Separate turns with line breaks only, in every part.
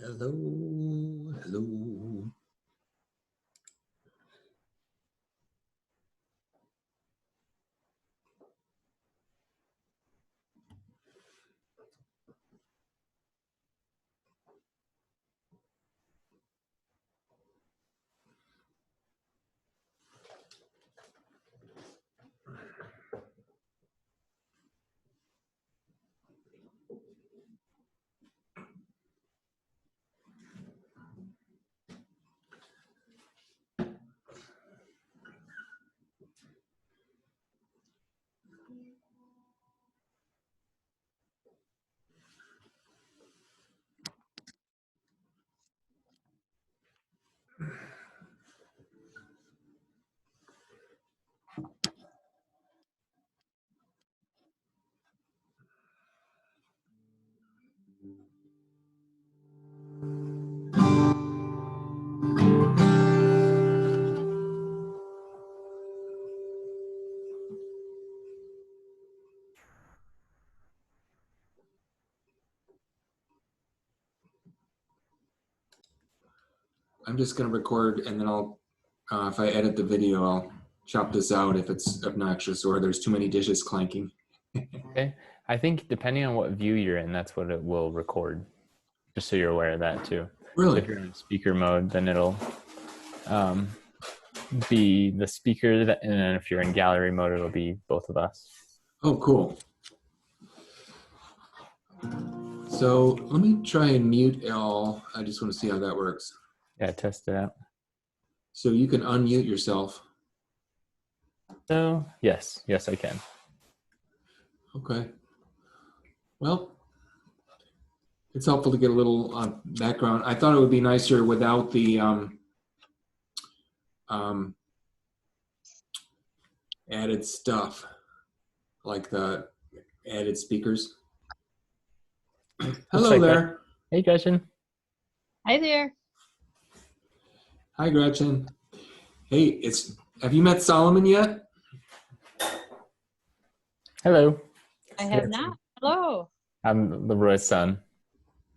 Hello, hello. I'm just going to record, and then I'll, if I edit the video, I'll chop this out if it's obnoxious or there's too many dishes clanking.
Okay. I think depending on what view you're in, that's what it will record. Just so you're aware of that too.
Really?
So if you're in speaker mode, then it'll be the speaker, and then if you're in gallery mode, it'll be both of us.
Oh, cool. So let me try and mute all. I just want to see how that works.
Yeah, test it out.
So you can unmute yourself.
So yes, I can.
Okay. Well, it's helpful to get a little background. I thought it would be nicer without the added stuff, like the added speakers. Hello there.
Hey, Gretchen.
Hi there.
Hi, Gretchen. Hey, have you met Solomon yet?
Hello.
I have not. Hello.
I'm LeRoy's son.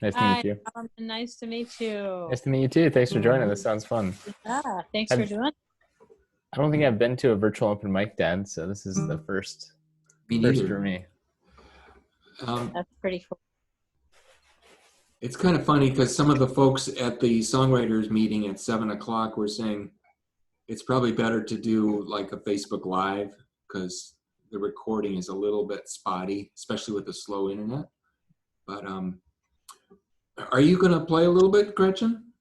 Nice to meet you.
Nice to meet you.
Nice to meet you too. Thanks for joining. This sounds fun.
Yeah, thanks for doing it.
I don't think I've been to a virtual open mic, Dad, so this is the first for me.
That's pretty cool.
It's kind of funny because some of the folks at the songwriters meeting at 7 o'clock were saying it's probably better to do like a Facebook Live because the recording is a little bit spotty, especially with the slow internet. But are you going to play a little bit, Gretchen?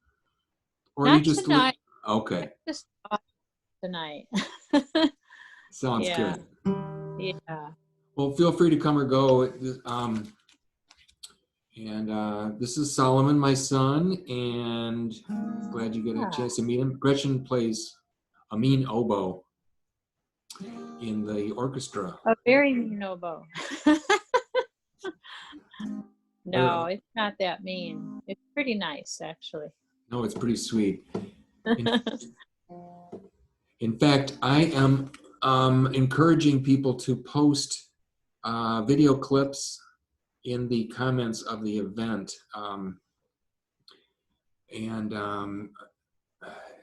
Or
Not
are you just
tonight.
Okay.
Just tonight.
Sounds good.
Yeah.
Well, feel free to come or go. This is Solomon, my son, and glad you get a chance to meet him. Gretchen plays a mean oboe in the orchestra.
A very mean oboe. No, it's not that mean. It's pretty nice, actually.
No, it's pretty sweet. In fact, I am encouraging people to post video clips in the comments of the event.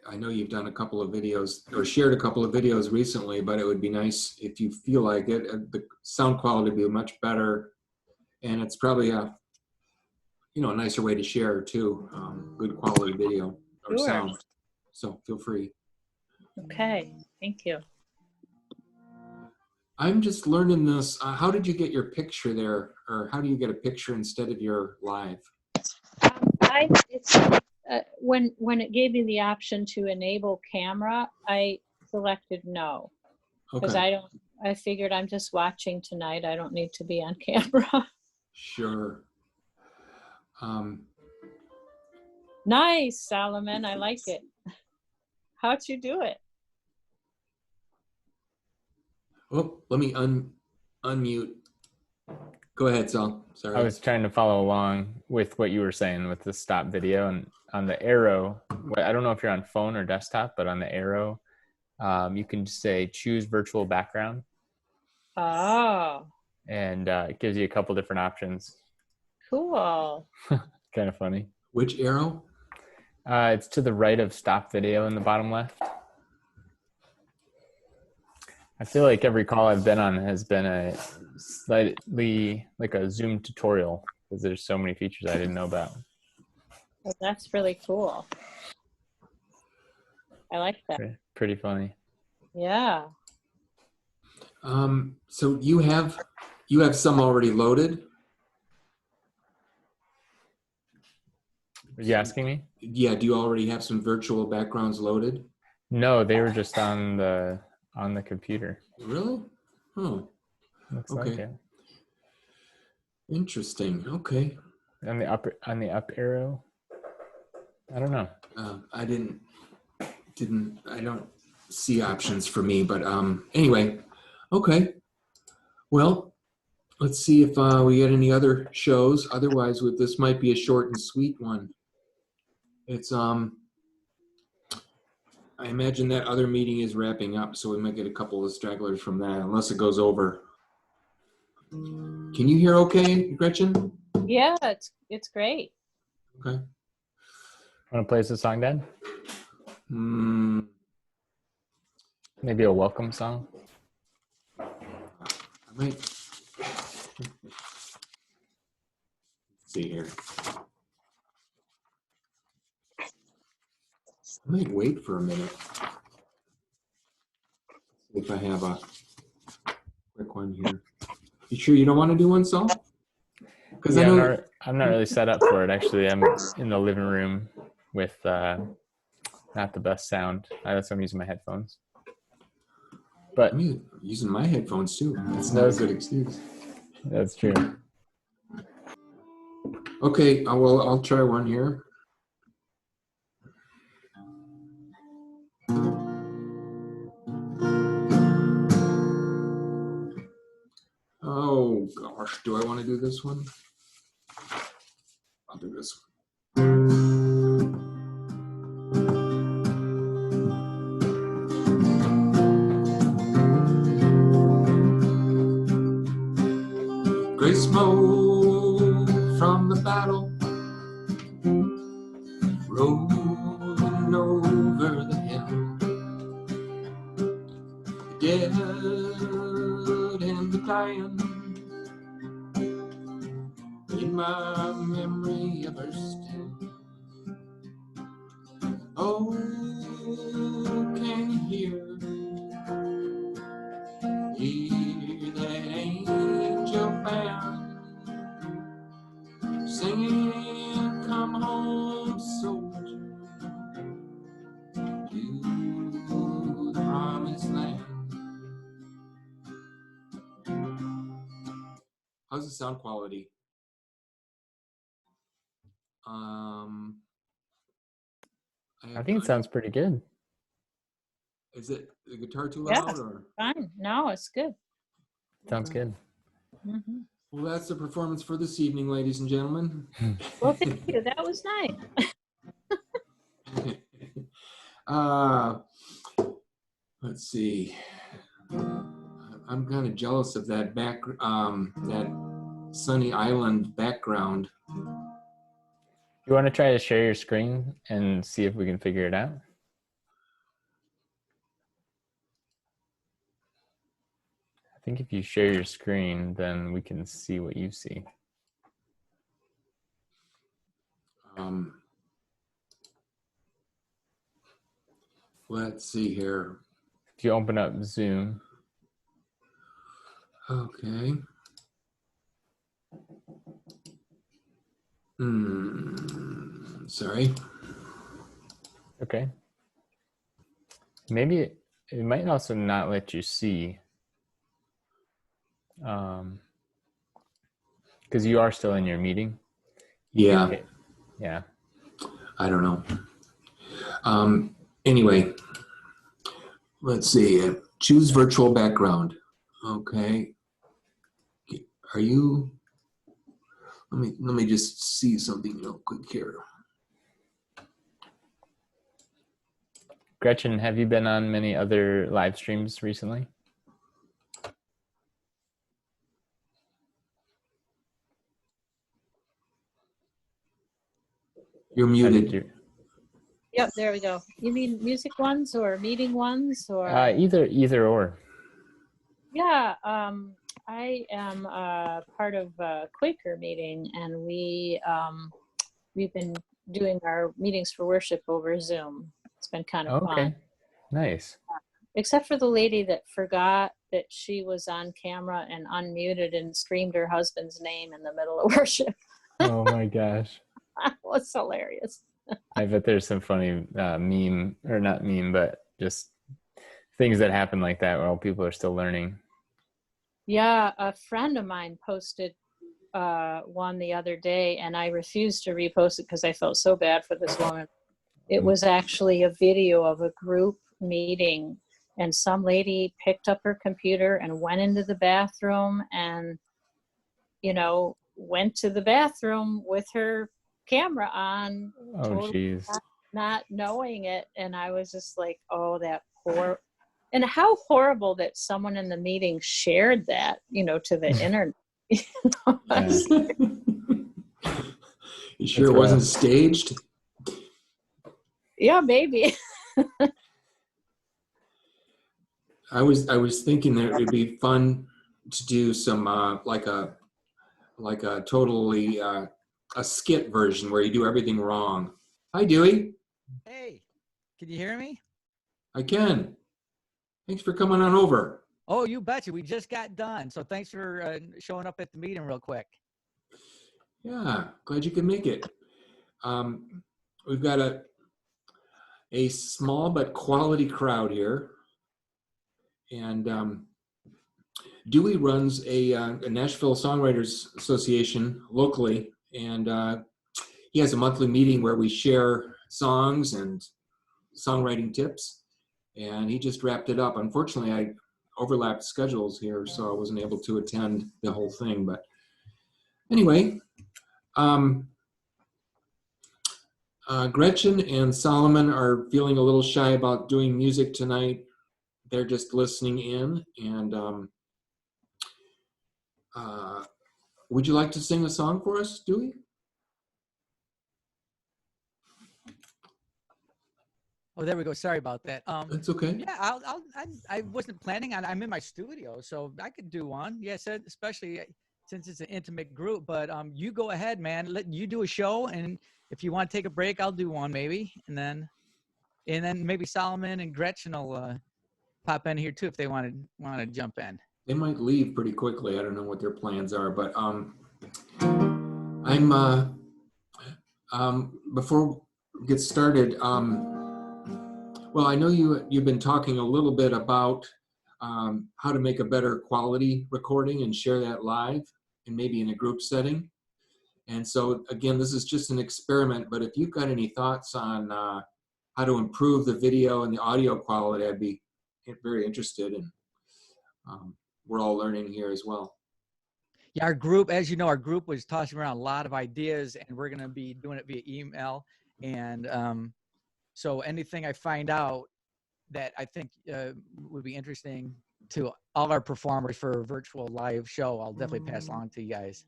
I know you've done a couple of videos or shared a couple of videos recently, but it would be nice if you feel like it. The sound quality would be much better, and it's probably a nicer way to share too. Good quality video or sound. So feel free.
Okay, thank you.
I'm just learning this. How did you get your picture there, or how do you get a picture instead of your live?
When it gave me the option to enable camera, I selected no, because I figured I'm just watching tonight. I don't need to be on camera.
Sure.
Nice, Solomon. I like it. How'd you do it?
Oh, let me unmute. Go ahead, Sal. Sorry.
I was trying to follow along with what you were saying with the stop video, and on the arrow, I don't know if you're on phone or desktop, but on the arrow, you can say choose virtual background.
Oh.
And it gives you a couple different options.
Cool.
Kind of funny.
Which arrow?
It's to the right of stop video in the bottom left. I feel like every call I've been on has been a slightly like a Zoom tutorial because there's so many features I didn't know about.
Oh, that's really cool. I like that.
Pretty funny.
Yeah.
So you have some already loaded?
Are you asking me?
Yeah, do you already have some virtual backgrounds loaded?
No, they were just on the computer.
Really? Oh,
Looks
okay.
like it.
Interesting. Okay.
On the up arrow. I don't know.
I don't see options for me, but anyway, okay. Well, let's see if we get any other shows. Otherwise, this might be a short and sweet one. It's I imagine that other meeting is wrapping up, so we might get a couple of stragglers from that, unless it goes over. Can you hear okay, Gretchen?
Yeah, it's great.
Okay.
Want to play us a song, Dad? Maybe a welcome song?
I might. Let's see here. I might wait for a minute. See if I have a quick one here. You sure you don't want to do one song? Because
yeah, I'm not really set up for it. Actually, I'm in the living room with not the best sound. That's why I'm using my headphones. But
I'm using my headphones too. That's not a good excuse.
That's true.
Okay, I'll try one here. Oh gosh, do I want to do this one? I'll do this one. Gray smoke from the battle rolling over the hill. The dead and the dying in my memory ever still. Oh, can you hear that angel band singing, "Come home, soldier, to the promised land." How's the sound quality?
I think it sounds pretty good.
Is it the guitar too loud?
Yeah,
Or
fine. No, it's good.
Sounds good.
Mm-hmm.
Well, that's the performance for this evening, ladies and gentlemen.
Well, thank you. That was nice.
Let's see. I'm kind of jealous of that that sunny island background.
You want to try to share your screen and see if we can figure it out? I think if you share your screen, then we can see what you see.
Let's see here.
If you open up Zoom.
Okay. Sorry.
Okay. Maybe it might also not let you see. Because you are still in your meeting.
Yeah.
Okay. Yeah.
I don't know. Anyway, let's see. Choose virtual background. Okay. Are you? Let me just see something real quick here.
Gretchen, have you been on many other live streams recently?
You're
I think
muted.
you're
Yep, there we go. You mean music ones or meeting ones or?
either or.
Yeah, I am part of a Quaker meeting, and we've been doing our meetings for worship over Zoom. It's been kind of fun.
Okay, nice.
Except for the lady that forgot that she was on camera and unmuted and screamed her husband's name in the middle of worship.
Oh my gosh.
It was hilarious.
I bet there's some funny meme, or not meme, but just things that happen like that while people are still learning.
Yeah, a friend of mine posted one the other day, and I refused to repost it because I felt so bad for this woman. It was actually a video of a group meeting, and some lady picked up her computer and went into the bathroom and, went to the bathroom with her camera on,
Oh,
totally
geez.
not knowing it. And I was just like, oh, that poor. And how horrible that someone in the meeting shared that, to the internet.
You sure it wasn't staged?
Yeah, maybe.
I was thinking that it'd be fun to do some like a totally a skit version where you do everything wrong. Hi, Dewey.
Hey, can you hear me?
I can. Thanks for coming on over.
Oh, you betcha. We just got done. So thanks for showing up at the meeting real quick.
Yeah, glad you could make it. We've got a small but quality crowd here. And Dewey runs a Nashville Songwriters Association locally, and he has a monthly meeting where we share songs and songwriting tips, and he just wrapped it up. Unfortunately, I overlapped schedules here, so I wasn't able to attend the whole thing, but anyway, Gretchen and Solomon are feeling a little shy about doing music tonight. They're just listening in, and would you like to sing a song for us, Dewey?
Oh, there we go. Sorry about that.
That's okay.
Yeah, I wasn't planning on. I'm in my studio, so I could do one. Yes, especially since it's an intimate group. But you go ahead, man. Let you do a show, and if you want to take a break, I'll do one maybe, and then maybe Solomon and Gretchen will pop in here too if they want to jump in.
They might leave pretty quickly. I don't know what their plans are, but before we get started, well, I know you've been talking a little bit about how to make a better quality recording and share that live and maybe in a group setting. And so again, this is just an experiment, but if you've got any thoughts on how to improve the video and the audio quality, I'd be very interested in. We're all learning here as well.
Yeah, our group, as you know, our group was tossing around a lot of ideas, and we're going to be doing it via email. And so anything I find out that I think would be interesting to all our performers for a virtual live show, I'll definitely pass along to you guys.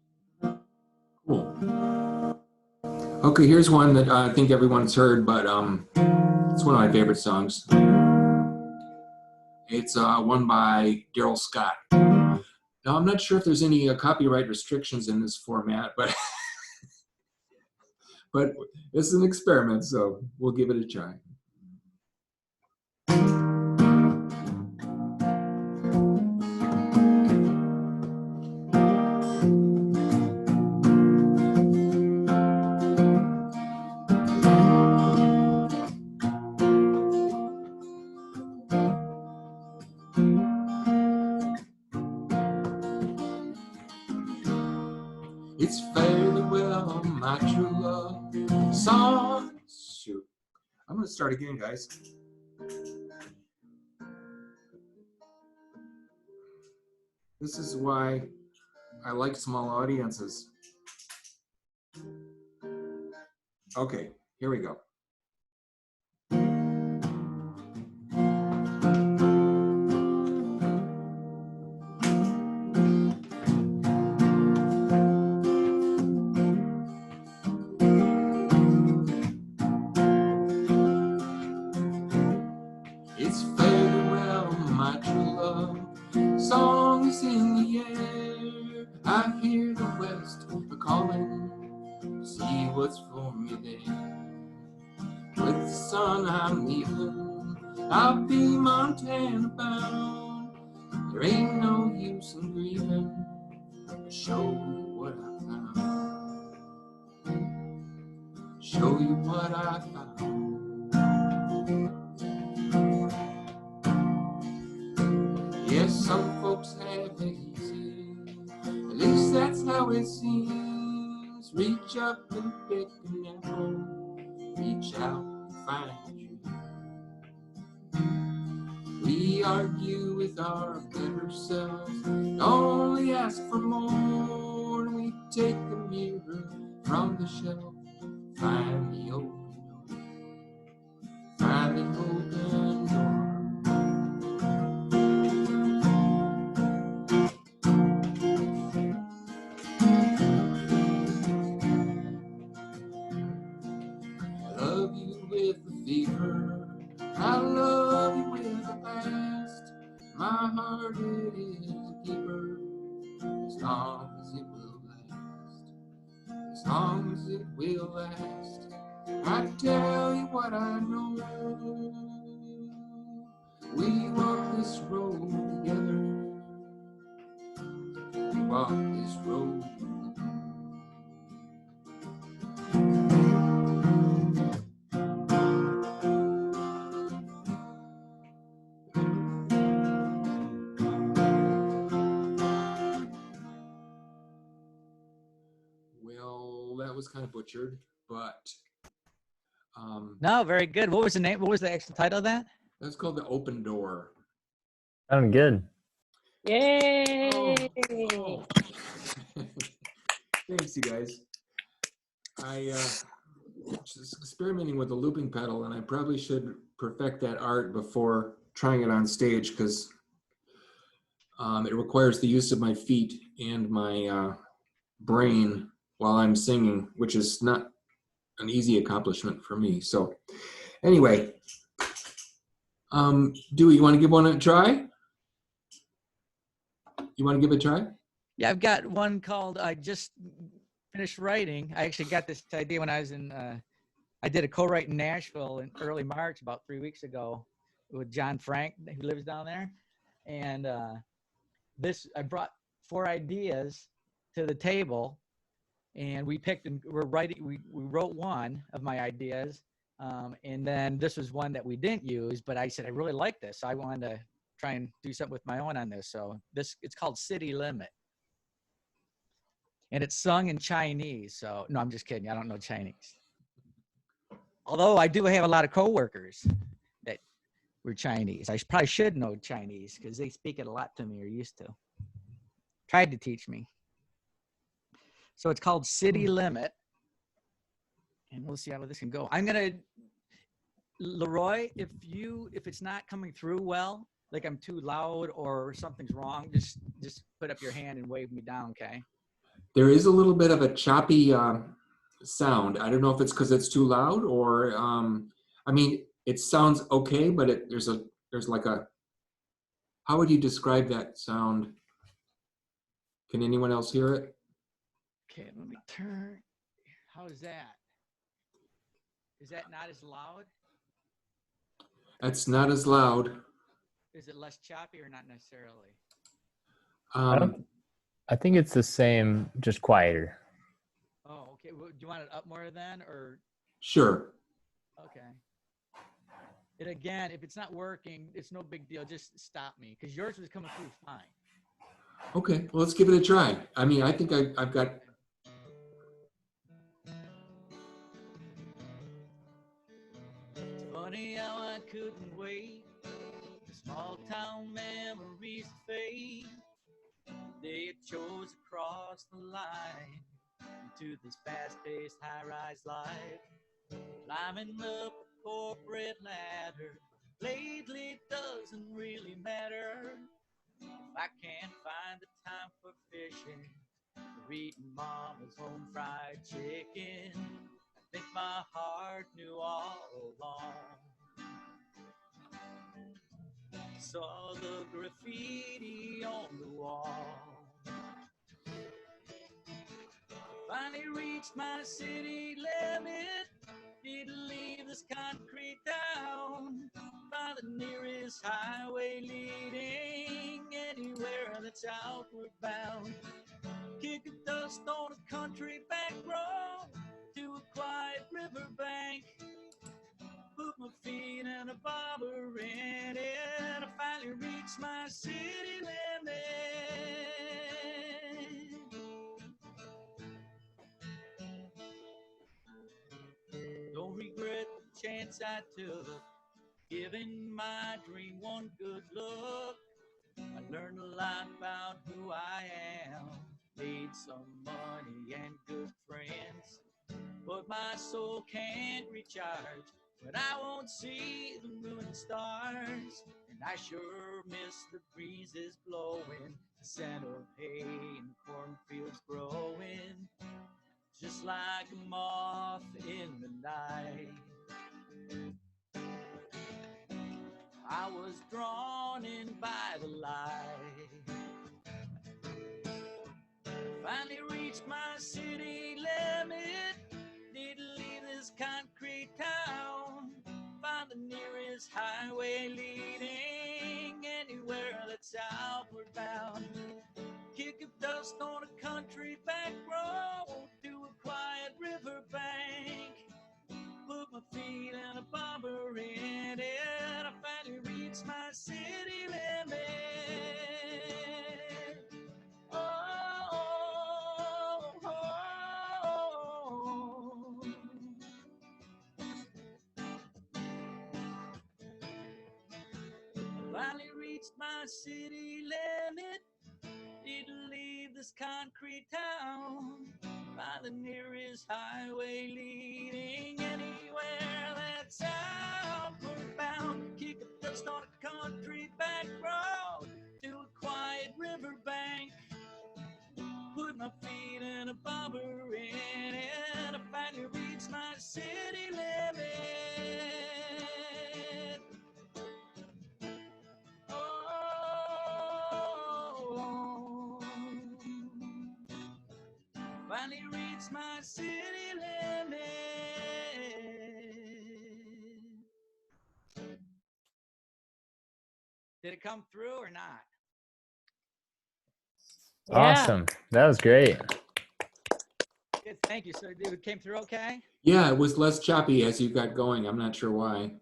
Cool. Okay, here's one that I think everyone's heard, but it's one of my favorite songs. It's one by Daryl Scott. Now, I'm not sure if there's any copyright restrictions in this format, but but it's an experiment, so we'll give it a try. It's fairly well, my true love song. Shoot. I'm going to start again, guys. This is why I like small audiences. Okay, here we go. son, I'm leaving. I'll be Montana bound. There ain't no use in grieving. Show you what I found. Show you what I found. Yes, some folks have it easy. At least that's how it seems. Reach up and pick an apple. Reach out and find a tree. We argue with our better selves, only ask for more. We take the mirror from the shelf, find the open door, find the open door. I love you with a fever, I love you with a past. My heart it is a keeper, as long as it will last. As long as it will last. I tell you what I know. We walk this road together. We walk this road. Well, that was kind of butchered, but
No, very good. What was the name? What was the actual title of that?
that's called The Open Door.
Sounded good.
Yay!
Oh. Thanks, you guys. I just experimenting with the looping pedal, and I probably should perfect that art before trying it on stage, because it requires the use of my feet and my brain while I'm singing, which is not an easy accomplishment for me. So anyway, Dewey, you want to give one a try? You want to give it a try?
Yeah, I've got one called I Just Finished Writing. I actually got this idea when I was in, I did a co-write in Nashville in early March, about 3 weeks ago, with John Frank, who lives down there. And I brought 4 ideas to the table, and we picked and we wrote one of my ideas. And then this was one that we didn't use, but I said, I really like this. So I wanted to try and do something with my own on this. So it's called City Limit. And it's sung in Chinese. So no, I'm just kidding. I don't know Chinese. Although I do have a lot of coworkers that were Chinese. I probably should know Chinese because they speak it a lot to me, or used to. Tried to teach me. So it's called City Limit. And we'll see how this can go. I'm going to, LeRoy, if it's not coming through well, like I'm too loud or something's wrong, just put up your hand and wave me down, okay?
There is a little bit of a choppy sound. I don't know if it's because it's too loud or, I mean, it sounds okay, but there's like a, how would you describe that sound? Can anyone else hear it?
Okay, let me turn. How is that? Is that not as loud?
That's not as loud.
Is it less choppy or not necessarily?
I think it's the same, just quieter.
Oh, okay. Well, do you want it up more then, or?
Sure.
Okay. And again, if it's not working, it's no big deal. Just stop me, because yours was coming through fine.
Okay, well, let's give it a try. I mean, I think I've got.
It's funny how I couldn't wait. The small town memories fade. They chose to cross the line into this fast-paced high-rise life. Climbing up a corporate ladder lately doesn't really matter. If I can't find the time for fishing or eating mama's home fried chicken, I think my heart knew all along. Saw the graffiti on the wall. Finally reached my city limit. Didn't leave
this concrete town. Find the nearest highway leading anywhere that's outward bound. Kick the dust on a country back road to a quiet riverbank. Put my feet in a bobber in it. I finally reached my city limit. Don't regret the chance I took, giving my dream one good look. I learned a lot about who I am, made some money and good friends. But my soul can't recharge when I won't see the moon and stars. And I sure miss the breezes blowing, the scent of hay and cornfields growing, just like a moth in the night. I was drawn in by the light. Finally reached my city limit. Need to leave this concrete town. Find the nearest highway leading anywhere that's outward bound. Kick up dust on a country back road to a quiet riverbank. Put my feet in a bobber in it. I finally reached my city limit. Finally reached my city limit. Need to leave this concrete town. Find the nearest highway leading anywhere that's outward bound. Kick up dust on a country back road to a quiet riverbank. Put my feet in a bobber in it. I finally reached my city limit. Finally reached my city limit. Did it come through or not?
Yeah.
Awesome. That was great.
Good, thank you. So it came through okay?
Yeah, it was less choppy as you got going. I'm not sure why.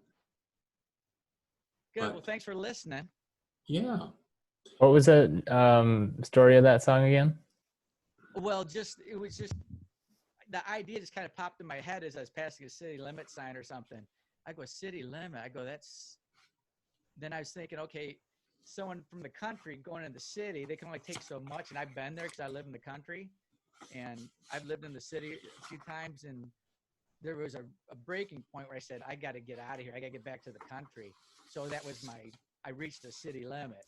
Good.
But-
Well, thanks for listening.
Yeah.
What was the story of that song again?
Well, it was just the idea just kind of popped in my head as I was passing a city limit sign or something. I go, city limit. I go, that's. Then I was thinking, okay, someone from the country going into the city, they can only take so much. And I've been there because I live in the country, and I've lived in the city a few times. And there was a breaking point where I said, I got to get out of here. I got to get back to the country. So that was I reached the city limit.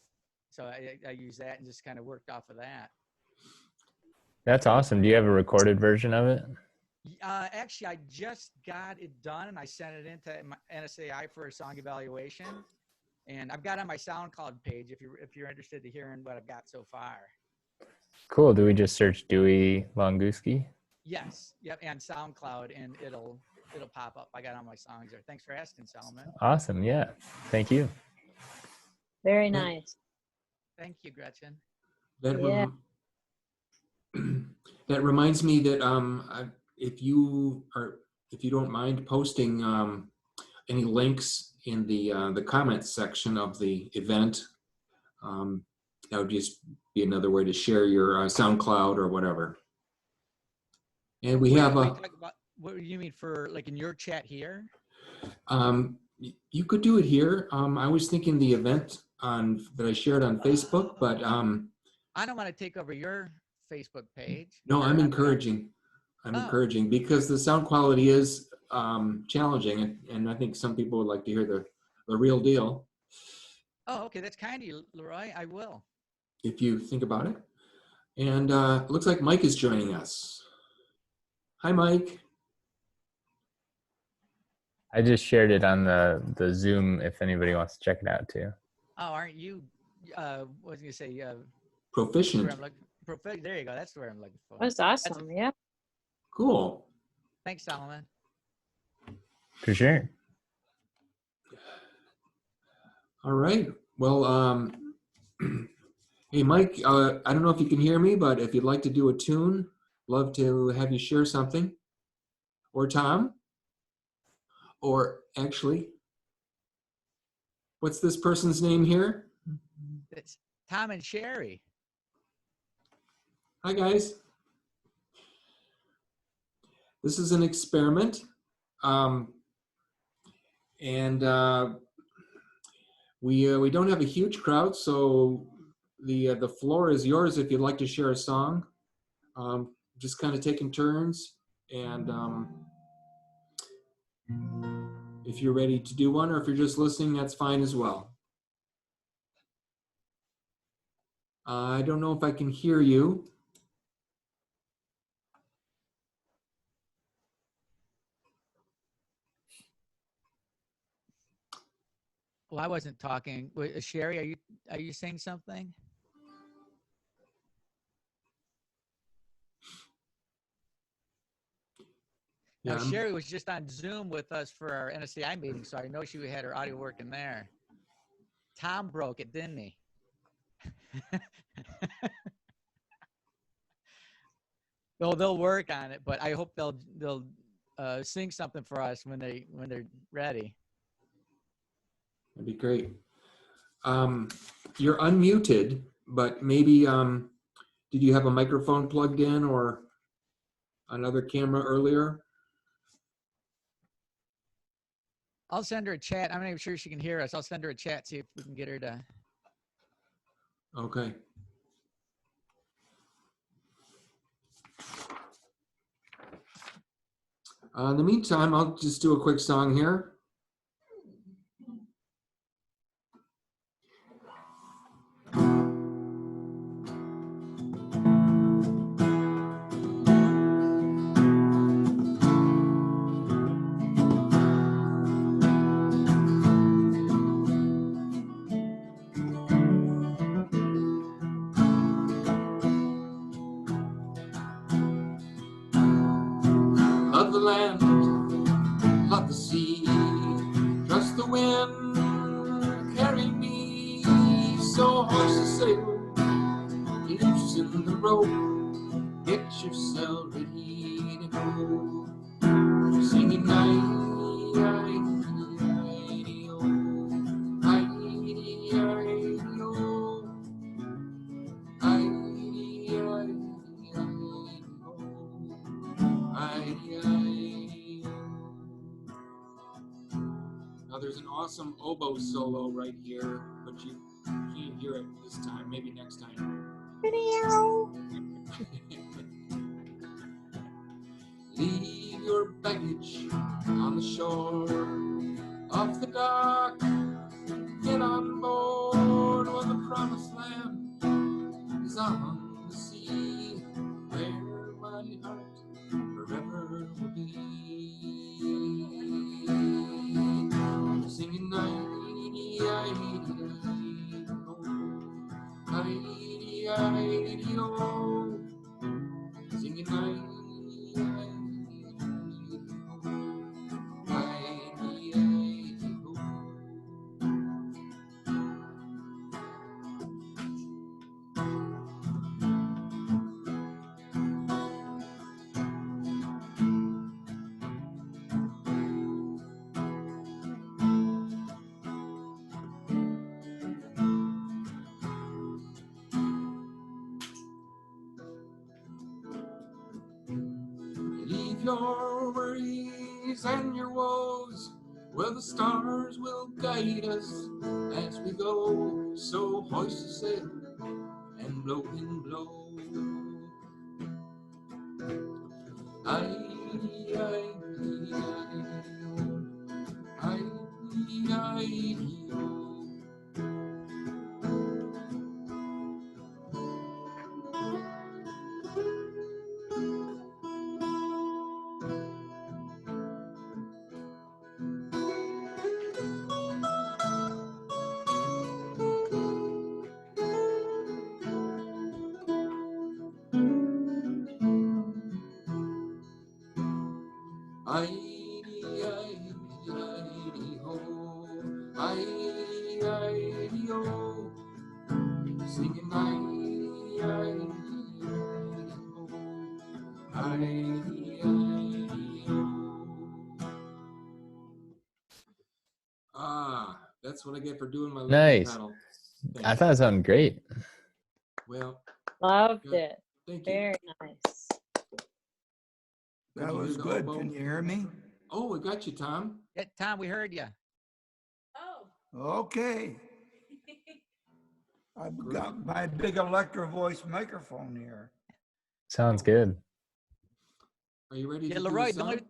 So I used that and just kind of worked off of that.
That's awesome. Do you have a recorded version of it?
Actually, I just got it done and I sent it into my NSAI for a song evaluation. And I've got it on my SoundCloud page if you're interested to hearing what I've got so far.
Cool. Do we just search Dewey Longuski?
Yes. Yep. And SoundCloud, and it'll pop up. I got all my songs there. Thanks for asking, Solomon.
Awesome. Yeah. Thank you.
Very nice.
Thank you, Gretchen.
That
Yeah.
that reminds me that if you don't mind posting any links in the comments section of the event, that would just be another way to share your SoundCloud or whatever. And we have a.
What do you mean for like in your chat here?
You could do it here. I was thinking the event that I shared on Facebook, but
I don't want to take over your Facebook page.
no, I'm encouraging. I'm encouraging because the sound quality is challenging, and I think some people would like to hear the real deal.
Oh, okay. That's kind of you, LeRoy. I will.
If you think about it. And it looks like Mike is joining us. Hi, Mike.
I just shared it on the Zoom if anybody wants to check it out too.
Oh, aren't you? What was I going to say?
Proficient.
There you go. That's where I'm looking for.
That's awesome. Yeah.
Cool.
Thanks, Solomon.
For sure.
All right. Well, hey, Mike, I don't know if you can hear me, but if you'd like to do a tune, love to have you share something. Or Tom, or actually, what's this person's name here?
It's Tom and Cherie.
Hi, guys. This is an experiment. And we don't have a huge crowd, so the floor is yours if you'd like to share a song. Just kind of taking turns, and if you're ready to do one, or if you're just listening, that's fine as well. I don't know if I can hear you.
Well, I wasn't talking. Cherie, are you saying something?
Yeah,
Now, Cherie was just on Zoom with us for our NSCI meeting, so I know she had her audio working there. Tom broke it, didn't he? They'll work on it, but I hope they'll sing something for us when they're ready.
that'd be great. You're unmuted, but maybe did you have a microphone plugged in or another camera earlier?
I'll send her a chat. I'm not even sure she can hear us. I'll send her a chat, see if we can get her to.
Okay. In the meantime, I'll just do a quick song here. Love the land, love the sea, trust the wind, carry me. So hoist the sail, loosen the rope, get yourself ready to go. Singing night, now there's an awesome oboe solo right here, but you can't hear it this time. Maybe next time. Leave your baggage on the shore, off the dock, get on board, where the promised land is on the sea, where my heart forever will be. Singing night-i-di-o, singing night. Leave your worries and your woes, well, the stars will guide us as we go. So hoist the sail and blow and blow. I-E-I-E-O. Singing I-E-I-E-O. I-E-I-E-O. Ah, that's what I get for doing my lip
Nice.
pedal. Thank
I
you.
thought it sounded great.
Well,
Loved
good.
it.
Thank you.
Very nice.
That
you hear
was
the
good.
oboe?
Can you hear me?
Oh, we got you, Tom.
Yeah, Tom, we heard you.
Okay. I've got my big Electro Voice microphone here.
Sounds good.
Are you ready
Yeah,
to do a
LeRoy,
song?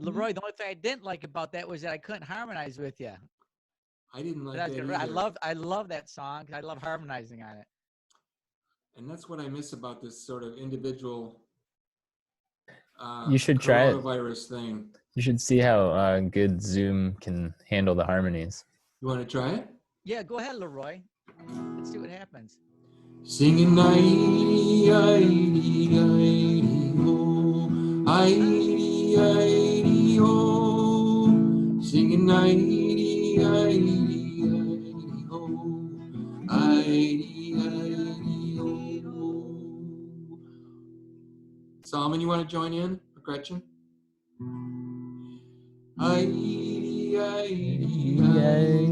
LeRoy, the only thing I didn't like about that was that I couldn't harmonize with you.
I didn't like
But
that
I
either.
love that song. I love harmonizing on it.
And that's what I miss about this sort of individual
You should try it.
coronavirus thing.
You should see how good Zoom can handle the harmonies.
You want to try it?
Yeah, go ahead, LeRoy. Let's see what happens.
Singing I-E-I-E-I-E-O, I-E-I-E-O, singing I-E-I-E-I-E-O, I-E-I-E-O. Solomon, you want to join in, Gretchen?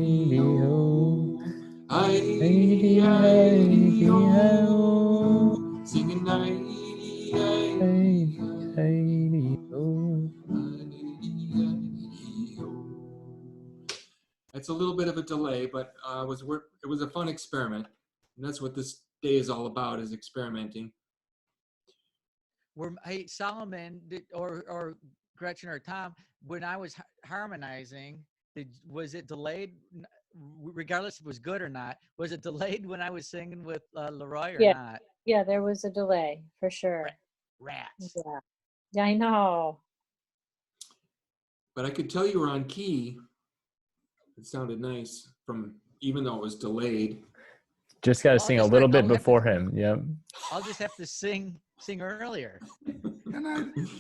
I-E-I-E-I-E-O, I-E-I-E-O, singing I-E-I-E-I-E-O. It's a little bit of a delay, but it was a fun experiment. And that's what this day is all about, is experimenting.
Hey, Solomon, or Gretchen or Tom, when I was harmonizing, was it delayed? Regardless if it was good or not, was it delayed when I was singing with LeRoy or
Yeah.
not?
Yeah, there was a delay for sure.
Rats.
Yeah, I know.
But I could tell you were on key. It sounded nice even though it was delayed.
Just got to sing a little bit before him. Yep.
I'll just have to sing earlier.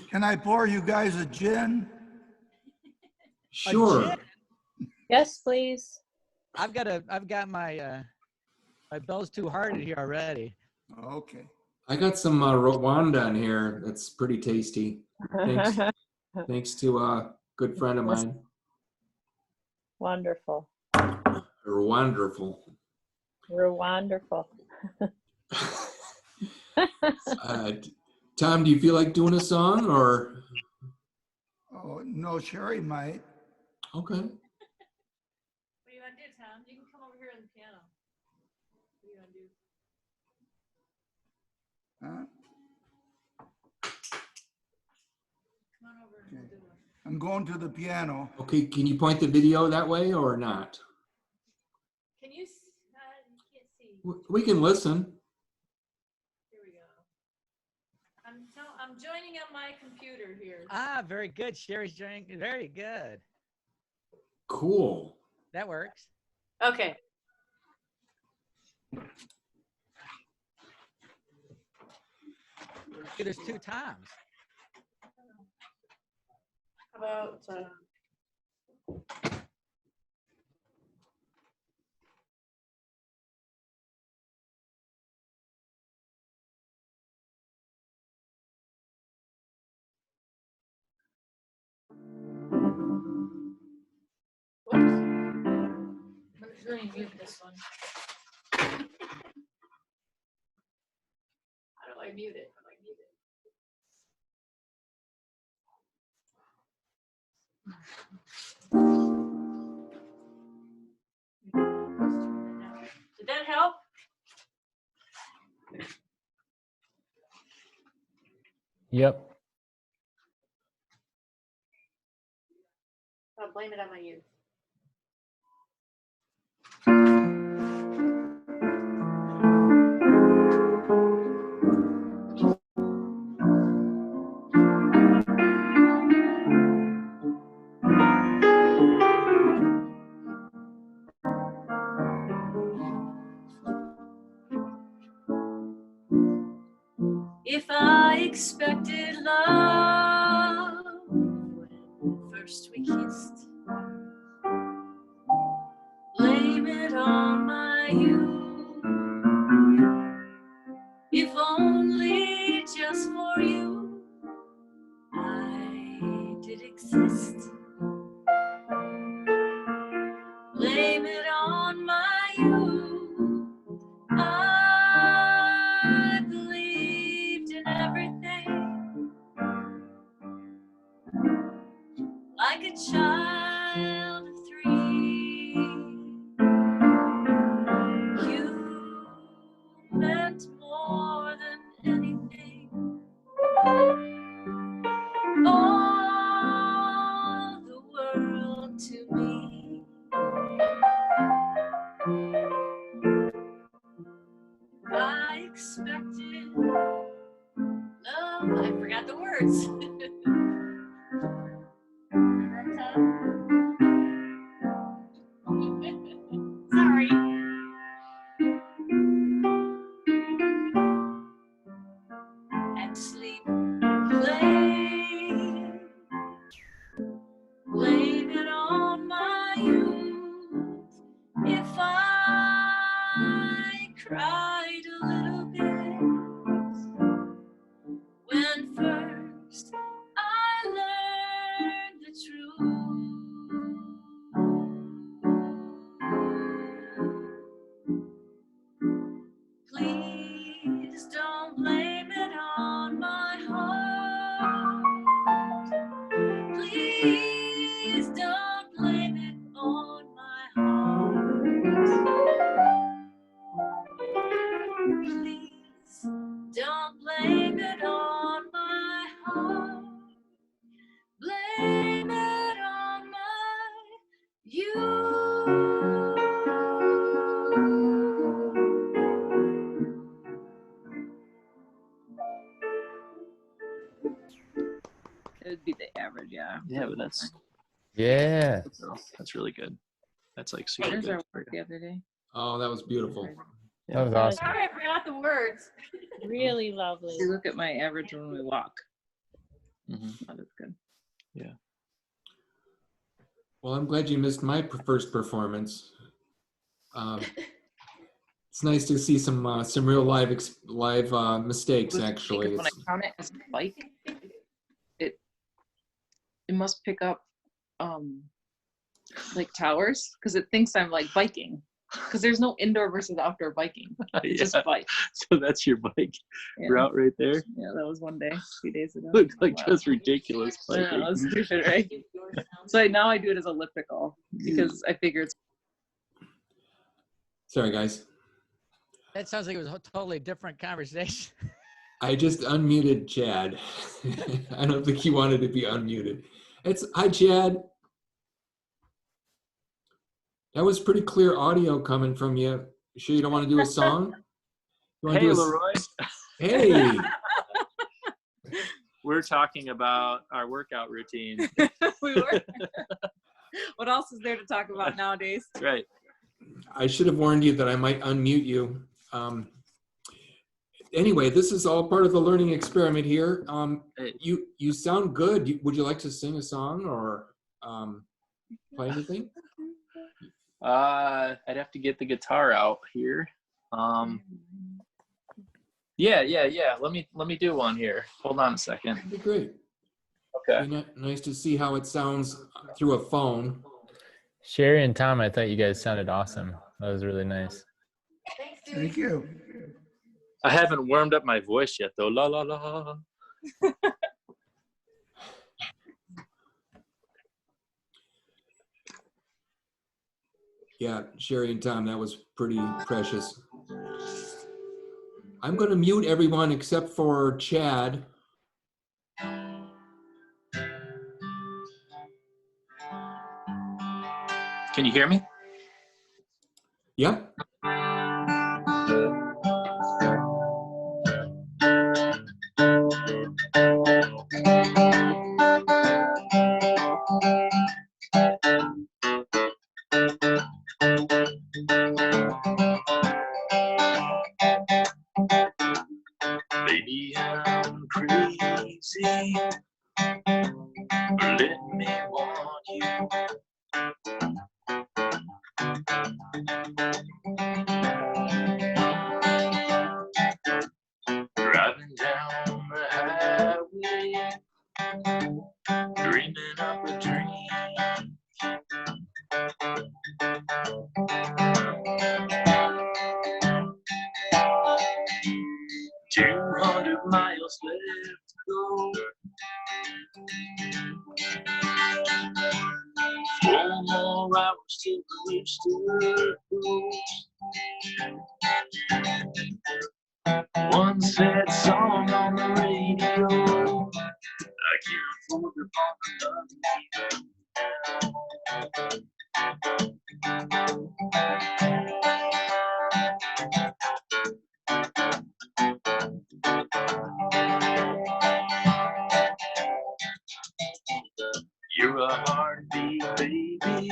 Can I pour you guys a gin?
Sure.
A gin?
Yes, please.
I've got my my bell's too hard here already.
Okay.
I got some Rwanda in here. That's pretty tasty. Thanks to a good friend of mine.
Wonderful.
You're wonderful.
You're wonderful.
Tom, do you feel like doing a song or?
Oh, no, Cherie might.
Okay.
What do you want to do, Tom? You can come over here on the piano. What do you want to do?
Huh?
Come on over and we'll do one.
I'm going to the piano.
Okay, can you point the video that way or not?
Can you? You can't see.
We can listen.
Here we go. I'm joining on my computer here.
Ah, very good. Cherie's joining. Very good.
Cool.
That works.
Okay.
Okay, there's two Toms.
How about? Whoops. Let me mute this one. How do I mute it? How do I mute it? Did that help?
Yep.
I'll blame it on my youth. If I expected love when first we kissed, you, if only just for you I did exist. Blame it on my youth. I believed in everything like a child of 3. You meant more than anything. All the world to me. I expected love. I forgot the words. Sorry. And sleep, blame it on my youth. If I cried a little bit when first I learned the truth. Please don't blame it on my heart. Please don't blame it on my heart. Please don't blame it on my heart. Blame it on my youth.
It would be the average, yeah.
Yeah, but that's really good. That's like super
There's
good.
our work the other day.
Oh, that was beautiful.
That was awesome.
Sorry, I forgot the words.
Really lovely.
You look at my average when we walk.
Mhm.
That is good.
Well, I'm glad you missed my first performance. It's nice to see some real live mistakes. Actually,
When I count it as a bike, it must pick up like towers because it thinks I'm like biking. Because there's no indoor versus outdoor biking. It's just bike.
So that's your bike route right there.
Yeah, that was one day, a few days ago.
Looked like just ridiculous
I know,
biking.
it was stupid, right? So now I do it as elliptical because I figure it's.
Sorry, guys.
That sounds like it was a totally different conversation.
I just unmuted Chad. I don't think he wanted to be unmuted. Hi, Chad. That was pretty clear audio coming from you. You sure you don't want to do a song? You wanna
Hey,
do
LeRoy.
Hey.
We're talking about our workout routine.
We were. What else is there to talk about nowadays?
Right.
I should have warned you that I might unmute you. Anyway, this is all part of the learning experiment here. You sound good. Would you like to sing a song or play anything?
I'd have to get the guitar out here. Yeah. Let me do one here. Hold on a second.
That'd be great.
Okay.
Be nice to see how it sounds through a phone.
Cherie and Tom, I thought you guys sounded awesome. That was really nice.
Thank you.
I haven't warmed up my voice yet, though. La la la.
Yeah, Cherie and Tom, that was pretty precious. I'm going to mute everyone except for Chad.
Can you hear me?
Yep.
Baby, I'm crazy. Let me want you. miles left to go. 4 more hours till the rooster crows. One sad song on the radio. I can't afford to fall in love with you. You're a heartbeat, baby,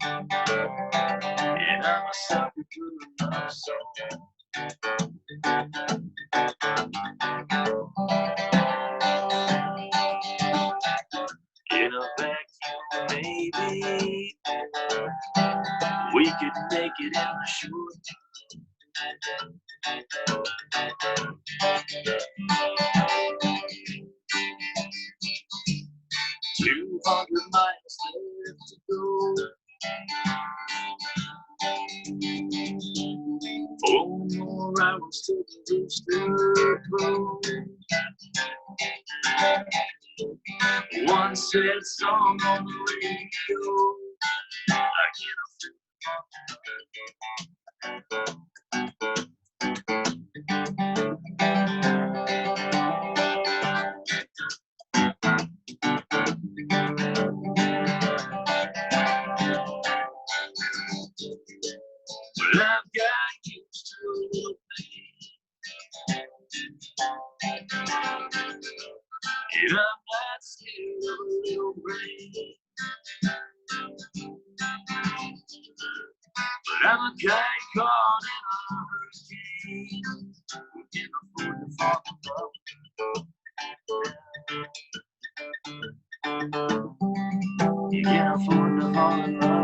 and I'm a sucker for a love song. In a vacuum, maybe we could make it in the short. 200 miles left to go. 4 more hours till the rooster crows. One sad song on the radio. I can't Well, I've got used to a little pain, and I'm not scared of a little rain. But I'm a guy caught in a hurricane who can't afford to fall in love. You can't afford to fall in love.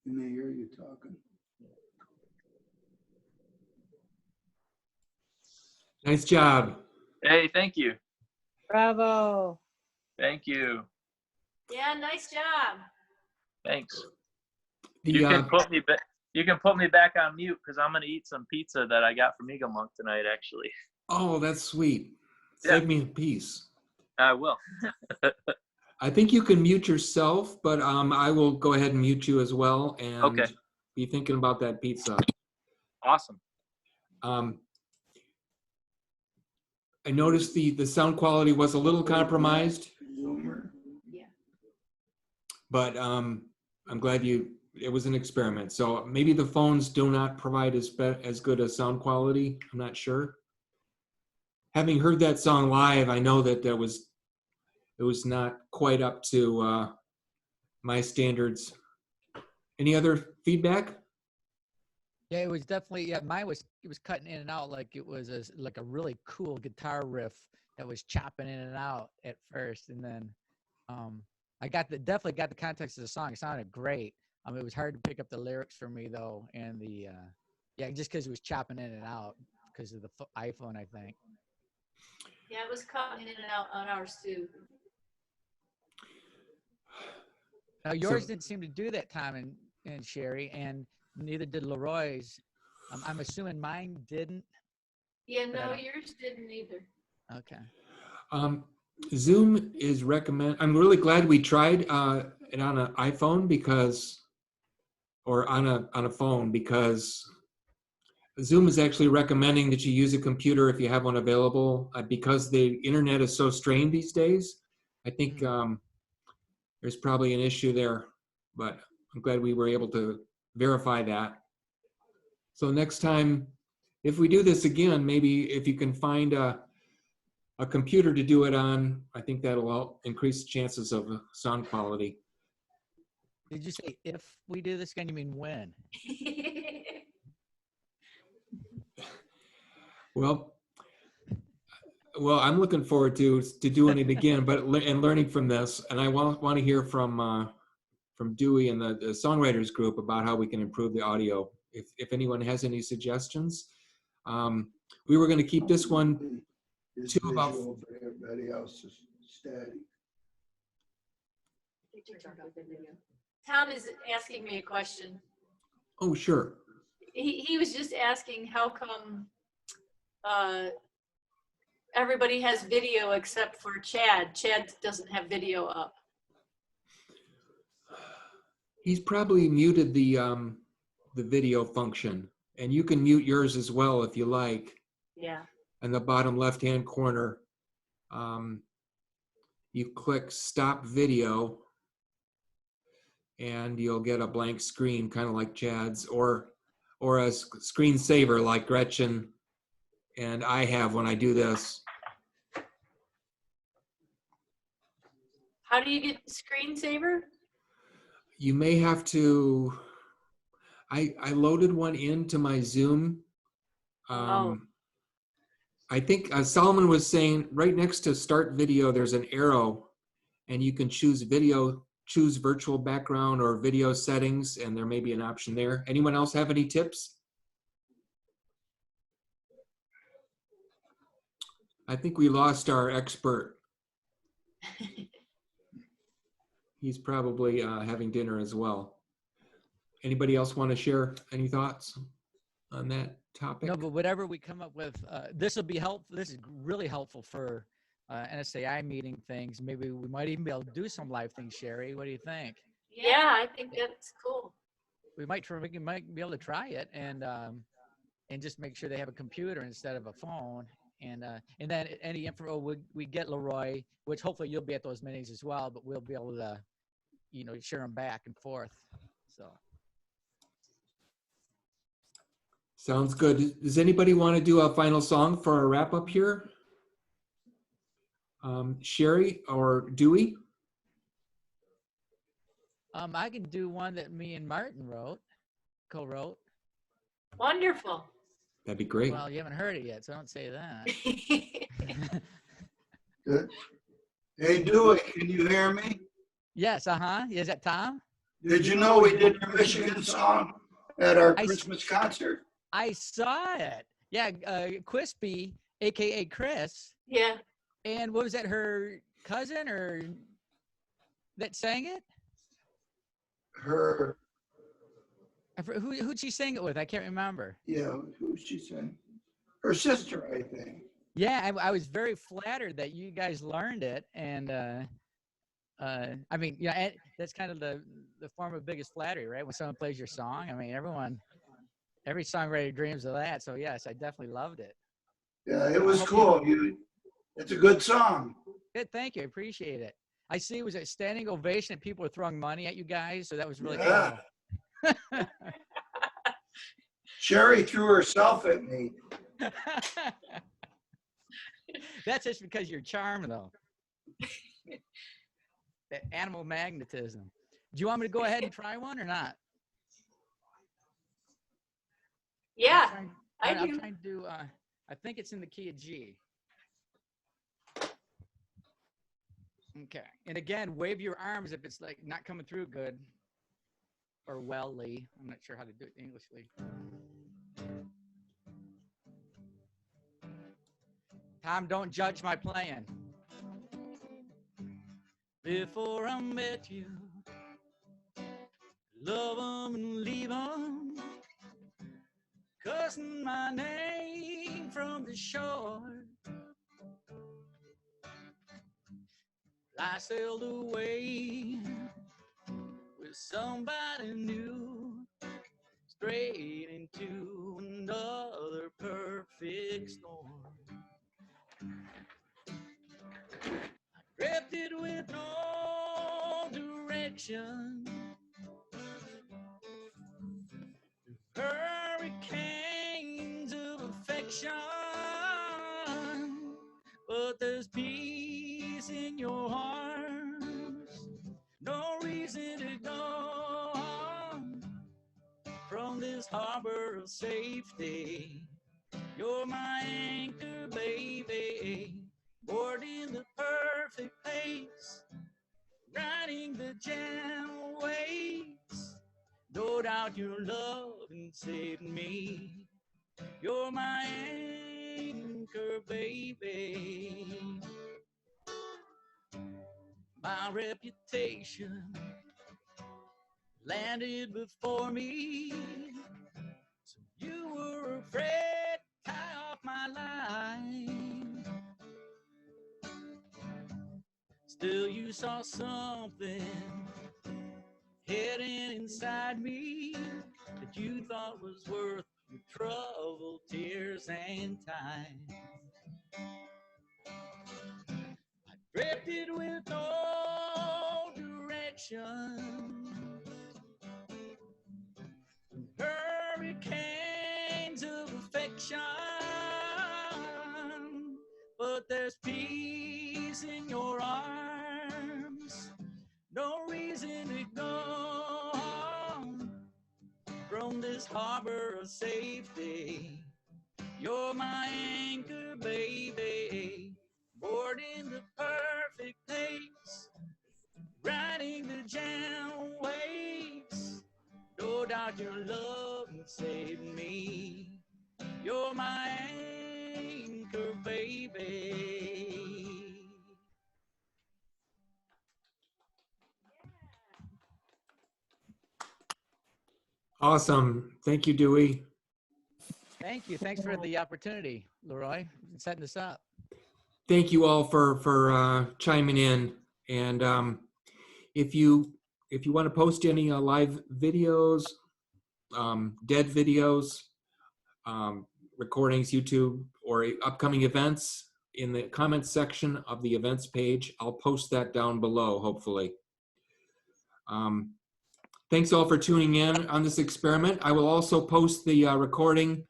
Can they hear you talking?
Nice job.
Hey, thank you.
Bravo.
Thank you.
Yeah, nice job.
Thanks.
The,
You can put me back. You can put me back on mute because I'm gonna eat some pizza that I got from Eagle Monk tonight. Actually,
oh, that's sweet.
Yeah.
Save me a piece.
I will.
I think you can mute yourself, but I will go ahead and mute you as well and
Okay.
be thinking about that pizza.
Awesome.
I noticed the sound quality was a little compromised,
Yeah.
but I'm glad it was an experiment. So maybe the phones do not provide as good a sound quality. I'm not sure. Having heard that song live, I know that it was not quite up to my standards. Any other feedback?
Yeah, it was definitely, yeah, mine was, it was cutting in and out like it was like a really cool guitar riff that was chopping in and out at first. And then I definitely got the context of the song. It sounded great. It was hard to pick up the lyrics for me though. And yeah, just because it was chopping in and out because of the iPhone, I think.
Yeah, it was cutting in and out on ours too.
Now yours didn't seem to do that, Tom and Cherie, and neither did LeRoy's. I'm assuming mine didn't.
Yeah, no, yours didn't either.
Okay.
Zoom is I'm really glad we tried it on an iPhone or on a phone, because Zoom is actually recommending that you use a computer if you have one available, because the internet is so strained these days. I think there's probably an issue there, but I'm glad we were able to verify that. So next time, if we do this again, maybe if you can find a computer to do it on, I think that'll help increase chances of sound quality.
Did you say if we do this again? You mean when?
Well, Well, I'm looking forward to doing it again, but and learning from this. And I want to hear from Dewey and the songwriters group about how we can improve the audio. If anyone has any suggestions, we were going to keep this one
Is
to about.
visual, but everybody else is static.
Tom is asking me a question.
Oh, sure.
He was just asking how come everybody has video except for Chad. Chad doesn't have video up.
He's probably muted the video function, and you can mute yours as well if you like.
Yeah.
In the bottom left-hand corner, you click Stop Video, and you'll get a blank screen, kind of like Chad's, or a screensaver like Gretchen and I have when I do this.
How do you get screensaver?
You may have to. I loaded one into my Zoom. I think Solomon was saying right next to Start Video, there's an arrow, and you can choose video, choose virtual background or video settings, and there may be an option there. Anyone else have any tips? I think we lost our expert. He's probably having dinner as well. Anybody else want to share any thoughts on that topic?
No, but whatever we come up with, this will be helpful. This is really helpful for NSAI meeting things. Maybe we might even be able to do some live things, Cherie. What do you think?
Yeah, I think that's cool.
We might be able to try it and just make sure they have a computer instead of a phone. And then any info we get, LeRoy, which hopefully you'll be at those meetings as well, but we'll be able to, share them back and forth. So.
Sounds good. Does anybody want to do a final song for our wrap up here? Cherie or Dewey?
I can do one that me and Martin co-wrote.
Wonderful.
That'd be great.
Well, you haven't heard it yet, so don't say that.
Good. Hey, Dewey, can you hear me?
Yes, Is that Tom?
Did you know we did your Michigan song at our Christmas concert?
I saw it. Yeah, Quispy, a.k.a. Chris.
Yeah.
And what was that, her cousin or that sang it?
Her.
Who'd she sing it with? I can't remember.
Yeah, who'd she sing? Her sister, I think.
Yeah, I was very flattered that you guys learned it. And I mean, that's kind of the form of biggest flattery, right? When someone plays your song. I mean, every songwriter dreams of that. So yes, I definitely loved it.
Yeah, it was cool. It's a good song.
Good, thank you. I appreciate it. I see it was a standing ovation and people were throwing money at you guys. So that was really cool.
Cherie threw herself at me.
That's just because you're charming, though. That animal magnetism. Do you want me to go ahead and try one or not?
Yeah,
I'm trying to do, I think it's in the key of G. Okay. And again, wave your arms if it's like not coming through good. Or well-ly. I'm not sure how to do it Englishly. Tom, don't judge my playing.
Before I met you, love 'em and leave 'em, cussing my name from the shore. I sailed away with somebody new, straight into another perfect storm. I drifted with no direction, hurricanes of affection, but there's peace in your arms, no reason to go on from this harbor of safety. You're my anchor, baby, bored in the perfect pace, riding the jam waves. No doubt your love and saved me. You're my anchor, baby. My reputation landed before me. So you were afraid to tie off my line. Still you saw something hidden inside me that you thought was worth your trouble, tears, and time. I drifted with no direction, hurricanes of affection, but there's peace in your arms, no reason to go home from this harbor of safety. You're my anchor, baby, moored in the perfect place, riding the jam waves. No doubt your love saved me. You're my anchor, baby.
Awesome. Thank you, Dewey.
Thank you. Thanks for the opportunity, LeRoy, setting this up.
Thank you all for chiming in. And if you want to post any live videos, dead videos, recordings, YouTube, or upcoming events in the comments section of the events page, I'll post that down below, hopefully. Thanks all for tuning in on this experiment. I will also post the recording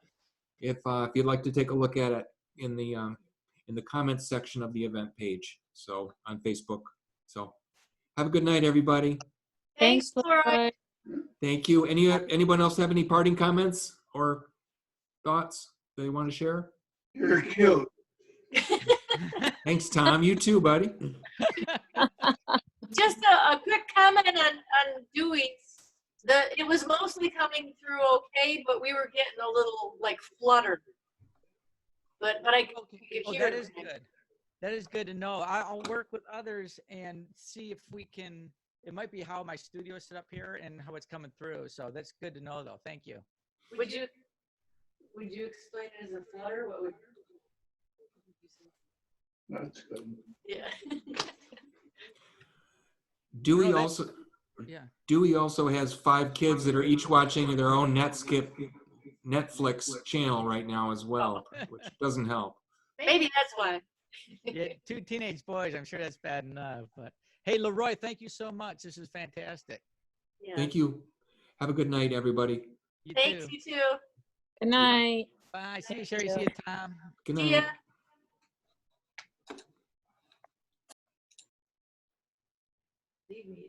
if you'd like to take a look at it in the comments section of the event page, so on Facebook. So have a good night, everybody.
Thanks,
Laura.
LeRoy.
Thank you. Anyone else have any parting comments or thoughts they want to share?
You're cute.
Thanks, Tom. You too, buddy.
Just a quick comment on Dewey. It was mostly coming through okay, but we were getting a little like fluttered. But I could hear
That
it.
is good. That is good to know. I'll work with others and see if we can. It might be how my studio is set up here and how it's coming through. So that's good to know, though. Thank you.
Would you explain it as a flutter? What would you say?
That's good.
Yeah.
Dewey
No,
also
Yeah.
Dewey also has 5 kids that are each watching their own Netflix channel right now as well, which doesn't help.
Maybe that's why.
Yeah, 2 teenage boys. I'm sure that's bad enough. But hey, LeRoy, thank you so much. This is fantastic.
Yeah.
Thank you. Have a good night, everybody.
You
Thanks,
too.
you too.
Good night.
Bye. See you, Cherie. See you, Tom.
Good
See
night.
ya. Leave me.